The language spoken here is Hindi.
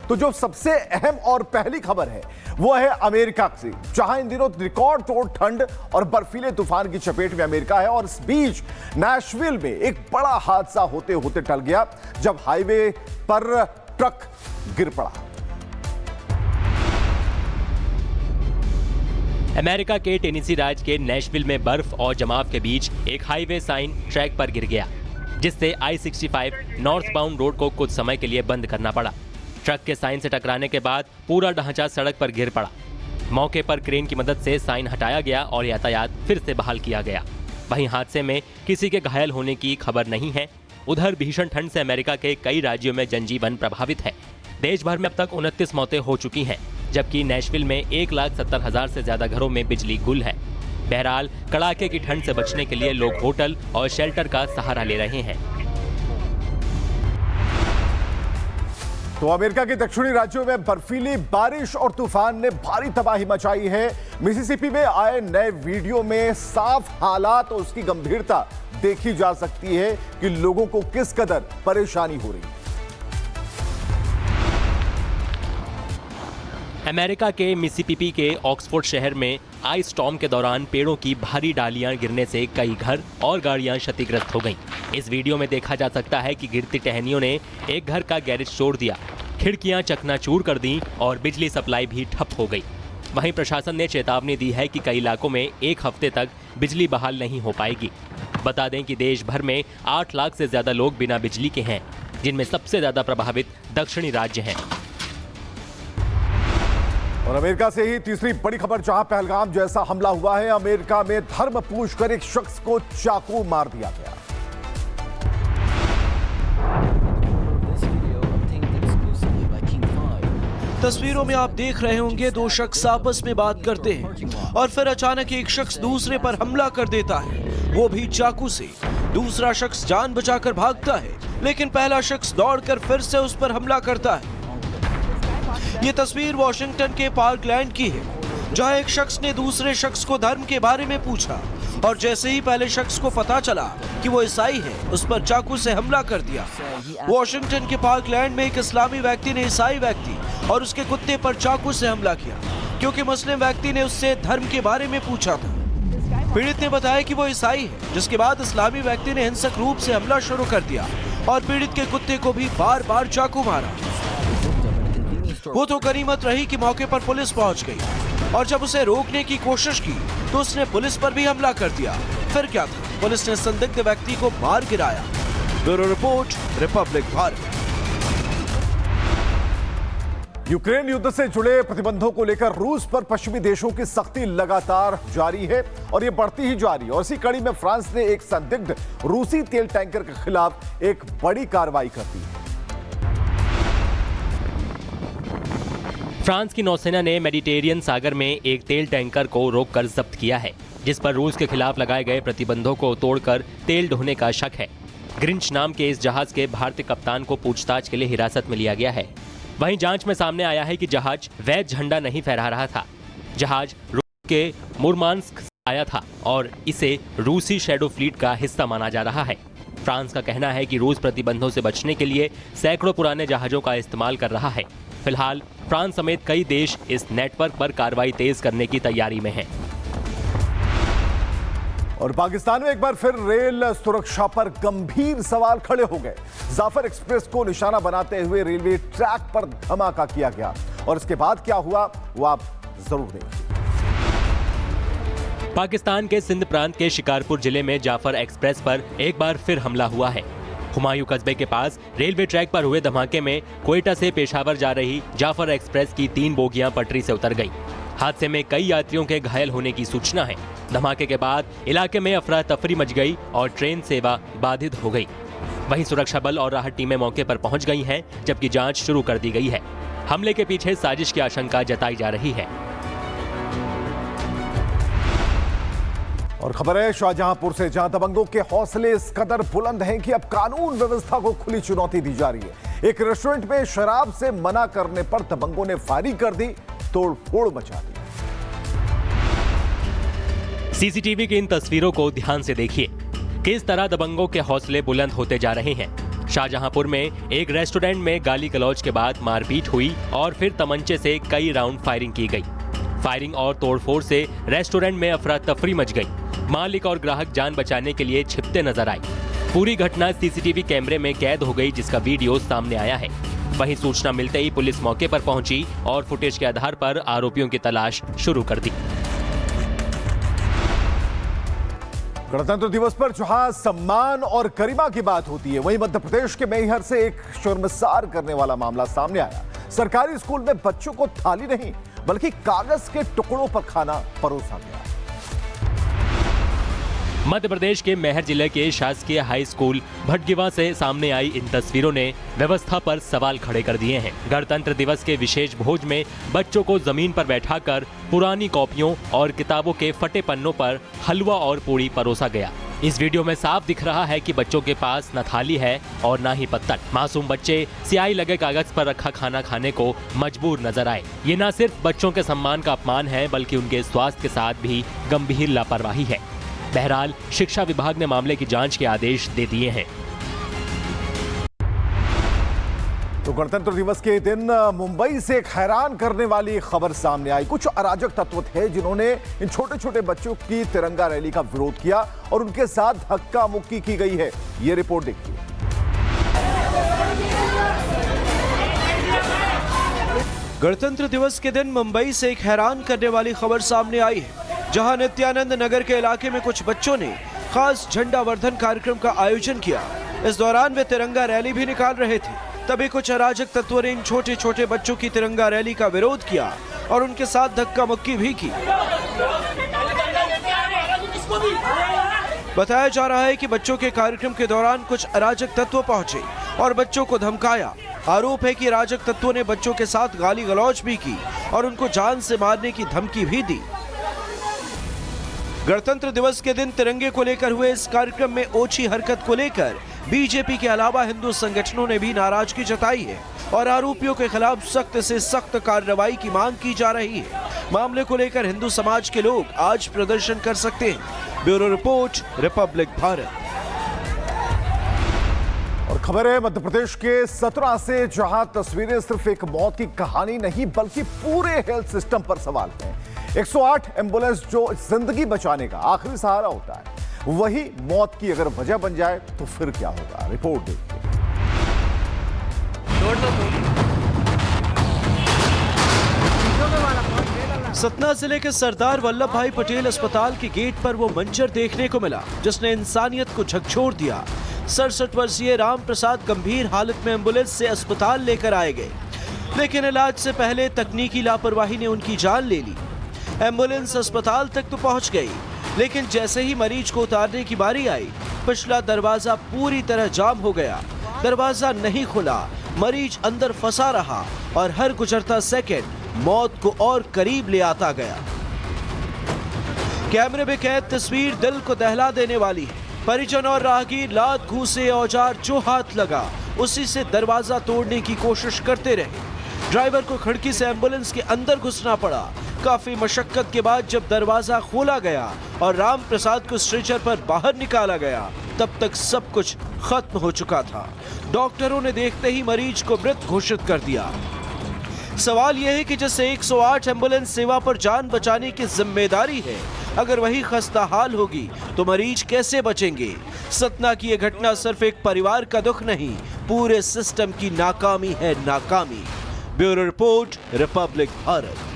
तो जो सबसे अहम और पहली खबर है वो है अमेरिका से, जहां इन दिनों रिकॉर्ड तोड़ ठंड और बर्फीले तूफान की चपेट में अमेरिका है। और इस बीच नैशविल में एक बड़ा हादसा होते होते टल गया जब हाईवे पर ट्रक गिर पड़ा। अमेरिका के टेनेसी राज्य के नैशविल में बर्फ और जमाव के बीच एक हाईवे साइन ट्रैक पर गिर गया, जिससे I-65 नॉर्थ बाउंड रोड को कुछ समय के लिए बंद करना पड़ा। ट्रक के साइन से टकराने के बाद पूरा ढांचा सड़क पर गिर पड़ा। मौके पर क्रेन की मदद से साइन हटाया गया और यातायात फिर से बहाल किया गया। वहीं हादसे में किसी के घायल होने की खबर नहीं है। उधर भीषण ठंड से अमेरिका के कई राज्यों में जनजीवन प्रभावित है। देश भर में अब तक 29 मौतें हो चुकी हैं, जबकि नैशविल में 1,70,000 से ज्यादा घरों में बिजली गुल है। बहरहाल कड़ाके की ठंड से बचने के लिए लोग होटल और शेल्टर का सहारा ले रहे हैं। तो अमेरिका के दक्षिणी राज्यों में बर्फीली बारिश और तूफान ने भारी तबाही मचाई है। मिसिसिपी में आए नए वीडियो में साफ हालात और उसकी गंभीरता देखी जा सकती है कि लोगों को किस कदर परेशानी हो रही है। अमेरिका के मिसिसिपी के ऑक्सफोर्ड शहर में आइस स्टॉर्म के दौरान पेड़ों की भारी डालियां गिरने से कई घर और गाड़ियां क्षतिग्रस्त हो गईं। इस वीडियो में देखा जा सकता है कि गिरती टहनियों ने एक घर का गैरेज तोड़ दिया, खिड़कियां चकनाचूर कर दी और बिजली सप्लाई भी ठप हो गई। वहीं प्रशासन ने चेतावनी दी है कि कई इलाकों में एक हफ्ते तक बिजली बहाल नहीं हो पाएगी। बता दें कि देश भर में 8 लाख से ज्यादा लोग बिना बिजली के हैं, जिनमें सबसे ज्यादा प्रभावित दक्षिणी राज्य हैं। और अमेरिका से ही तीसरी बड़ी खबर, जहां पहलगाम जैसा हमला हुआ है। अमेरिका में धर्म पूछकर एक शख्स को चाकू मार दिया गया। तस्वीरों में आप देख रहे होंगे 2 शख्स आपस में बात करते हैं और फिर अचानक एक शख्स दूसरे पर हमला कर देता है, वो भी चाकू से। दूसरा शख्स जान बचाकर भागता है, लेकिन पहला शख्स दौड़कर फिर से उस पर हमला करता है। ये तस्वीर वॉशिंगटन के पार्कलैंड की है, जहां एक शख्स ने दूसरे शख्स को धर्म के बारे में पूछा और जैसे ही पहले शख्स को पता चला कि वो ईसाई है, उस पर चाकू से हमला कर दिया। वॉशिंगटन के पार्कलैंड में एक इस्लामी व्यक्ति ने ईसाई व्यक्ति और उसके कुत्ते पर चाकू से हमला किया, क्योंकि मुस्लिम व्यक्ति ने उससे धर्म के बारे में पूछा था। पीड़ित ने बताया कि वो ईसाई है, जिसके बाद इस्लामी व्यक्ति ने हिंसक रूप से हमला शुरू कर दिया और पीड़ित के कुत्ते को भी बार बार चाकू मारा। वो तो गनीमत रही कि मौके पर पुलिस पहुंच गई और जब उसे रोकने की कोशिश की तो उसने पुलिस पर भी हमला कर दिया। फिर क्या था, पुलिस ने संदिग्ध व्यक्ति को मार गिराया। Bureau report, Republic Bharat. Ukraine युद्ध से जुड़े प्रतिबंधों को लेकर रूस पर पश्चिमी देशों की सख्ती लगातार जारी है और ये बढ़ती ही जा रही है। और इसी कड़ी में फ्रांस ने एक संदिग्ध रूसी तेल टैंकर के खिलाफ एक बड़ी कार्रवाई कर दी है। फ्रांस की नौसेना ने मेडिटेरियन सागर में एक तेल टैंकर को रोककर जब्त किया है, जिस पर रूस के खिलाफ लगाए गए प्रतिबंधों को तोड़कर तेल ढोने का शक है। ग्रिंच नाम के इस जहाज के भारतीय कप्तान को पूछताछ के लिए हिरासत में लिया गया है। वहीं जांच में सामने आया है कि जहाज वैध झंडा नहीं फहरा रहा था। जहाज रूस के मुर्मांस्क से आया था और इसे रूसी शैडो फ्लीट का हिस्सा माना जा रहा है। फ्रांस का कहना है कि रूस प्रतिबंधों से बचने के लिए सैकड़ों पुराने जहाजों का इस्तेमाल कर रहा है। फिलहाल फ्रांस समेत कई देश इस नेटवर्क पर कार्रवाई तेज करने की तैयारी में हैं। और पाकिस्तान में एक बार फिर रेल सुरक्षा पर गंभीर सवाल खड़े हो गए। जाफर एक्सप्रेस को निशाना बनाते हुए रेलवे ट्रैक पर धमाका किया गया और इसके बाद क्या हुआ वो आप जरूर देखिए। पाकिस्तान के सिंध प्रांत के शिकारपुर जिले में जाफर एक्सप्रेस पर एक बार फिर हमला हुआ है। हुमायूं कस्बे के पास रेलवे ट्रैक पर हुए धमाके में कोयटा से पेशावर जा रही जाफर एक्सप्रेस की 3 बोगियां पटरी से उतर गईं। हादसे में कई यात्रियों के घायल होने की सूचना है। धमाके के बाद इलाके में अफरा तफरी मच गई और ट्रेन सेवा बाधित हो गई। वहीं सुरक्षा बल और राहत टीमें मौके पर पहुंच गई हैं, जबकि जांच शुरू कर दी गई है। हमले के पीछे साजिश की आशंका जताई जा रही है। और खबर है शाहजहांपुर से, जहां दबंगों के हौसले इस कदर बुलंद हैं कि अब कानून व्यवस्था को खुली चुनौती दी जा रही है। एक रेस्टोरेंट में शराब से मना करने पर दबंगों ने फायरिंग कर दी, तोड़फोड़ मचा दी। सीसीटीवी की इन तस्वीरों को ध्यान से देखिए। किस तरह दबंगों के हौसले बुलंद होते जा रहे हैं। शाहजहांपुर में एक रेस्टोरेंट में गाली गलौज के बाद मारपीट हुई और फिर तमंचे से कई राउंड फायरिंग की गई। फायरिंग और तोड़फोड़ से रेस्टोरेंट में अफरा तफरी मच गई। मालिक और ग्राहक जान बचाने के लिए छिपते नजर आए। पूरी घटना सीसीटीवी कैमरे में कैद हो गई, जिसका वीडियो सामने आया है। वहीं सूचना मिलते ही पुलिस मौके पर पहुंची और फुटेज के आधार पर आरोपियों की तलाश शुरू कर दी। गणतंत्र दिवस पर जहां सम्मान और गरिमा की बात होती है, वहीं मध्य प्रदेश के मैहर से एक शर्मसार करने वाला मामला सामने आया। सरकारी स्कूल में बच्चों को थाली नहीं बल्कि कागज के टुकड़ों पर खाना परोसा गया। मध्य प्रदेश के मैहर जिले के शासकीय हाई स्कूल भटगिवा से सामने आई इन तस्वीरों ने व्यवस्था पर सवाल खड़े कर दिए हैं। गणतंत्र दिवस के विशेष भोज में बच्चों को जमीन पर बैठाकर पुरानी कॉपियों और किताबों के फटे पन्नों पर हलवा और पूड़ी परोसा गया। इस वीडियो में साफ दिख रहा है कि बच्चों के पास न थाली है और न ही पत्तल। मासूम बच्चे स्याही लगे कागज पर रखा खाना खाने को मजबूर नजर आए। ये न सिर्फ बच्चों के सम्मान का अपमान है, बल्कि उनके स्वास्थ्य के साथ भी गंभीर लापरवाही है। बहरहाल शिक्षा विभाग ने मामले की जांच के आदेश दे दिए हैं। तो गणतंत्र दिवस के दिन मुंबई से एक हैरान करने वाली खबर सामने आई। कुछ अराजक तत्व थे जिन्होंने इन छोटे छोटे बच्चों की तिरंगा रैली का विरोध किया और उनके साथ धक्का मुक्की की गई है। ये रिपोर्ट देखिए। गणतंत्र दिवस के दिन मुंबई से एक हैरान करने वाली खबर सामने आई है, जहां नित्यानंद नगर के इलाके में कुछ बच्चों ने खास झंडा वर्धन कार्यक्रम का आयोजन किया। इस दौरान वे तिरंगा रैली भी निकाल रहे थे। तभी कुछ अराजक तत्वों ने इन छोटे छोटे बच्चों की तिरंगा रैली का विरोध किया और उनके साथ धक्का मुक्की भी की। बताया जा रहा है कि बच्चों के कार्यक्रम के दौरान कुछ अराजक तत्व पहुंचे और बच्चों को धमकाया। आरोप है कि अराजक तत्वों ने बच्चों के साथ गाली गलौज भी की और उनको जान से मारने की धमकी भी दी। गणतंत्र दिवस के दिन तिरंगे को लेकर हुए इस कार्यक्रम में ओछी हरकत को लेकर बीजेपी के अलावा हिंदू संगठनों ने भी नाराजगी जताई है और आरोपियों के खिलाफ सख्त से सख्त कार्रवाई की मांग की जा रही है। मामले को लेकर हिंदू समाज के लोग आज प्रदर्शन कर सकते हैं। Bureau report, Republic Bharat. और खबर है मध्य प्रदेश के सतना से, जहां तस्वीरें सिर्फ एक मौत की कहानी नहीं बल्कि पूरे हेल्थ सिस्टम पर सवाल हैं। 108 एम्बुलेंस जो जिंदगी बचाने का आखिरी सहारा होता है, वही मौत की अगर वजह बन जाए तो फिर क्या होगा? रिपोर्ट देखिए। सतना जिले के सरदार वल्लभ भाई पटेल अस्पताल के गेट पर वो मंजर देखने को मिला जिसने इंसानियत को झकझोर दिया। 67 वर्षीय राम प्रसाद गंभीर हालत में एम्बुलेंस से अस्पताल लेकर आए गए, लेकिन इलाज से पहले तकनीकी लापरवाही ने उनकी जान ले ली। एम्बुलेंस अस्पताल तक तो पहुंच गई, लेकिन जैसे ही मरीज को उतारने की बारी आई, पिछला दरवाजा पूरी तरह जाम हो गया। दरवाजा नहीं खुला, मरीज अंदर फंसा रहा और हर गुजरता सेकंड मौत को और करीब ले आता गया। कैमरे में कैद तस्वीर दिल को दहला देने वाली है। परिजन और राहगीर लात घूसे औजार जो हाथ लगा उसी से दरवाजा तोड़ने की कोशिश करते रहे। ड्राइवर को खिड़की से एम्बुलेंस के अंदर घुसना पड़ा। काफी मशक्कत के बाद जब दरवाजा खोला गया और राम प्रसाद को स्ट्रेचर पर बाहर निकाला गया, तब तक सब कुछ खत्म हो चुका था। डॉक्टरों ने देखते ही मरीज को मृत घोषित कर दिया। सवाल यह है कि जैसे 108 एम्बुलेंस सेवा पर जान बचाने की जिम्मेदारी है, अगर वही खस्ता हाल होगी तो मरीज कैसे बचेंगे? सतना की यह घटना सिर्फ एक परिवार का दुख नहीं, पूरे सिस्टम की नाकामी है नाकामी। Bureau report, Republic Bharat.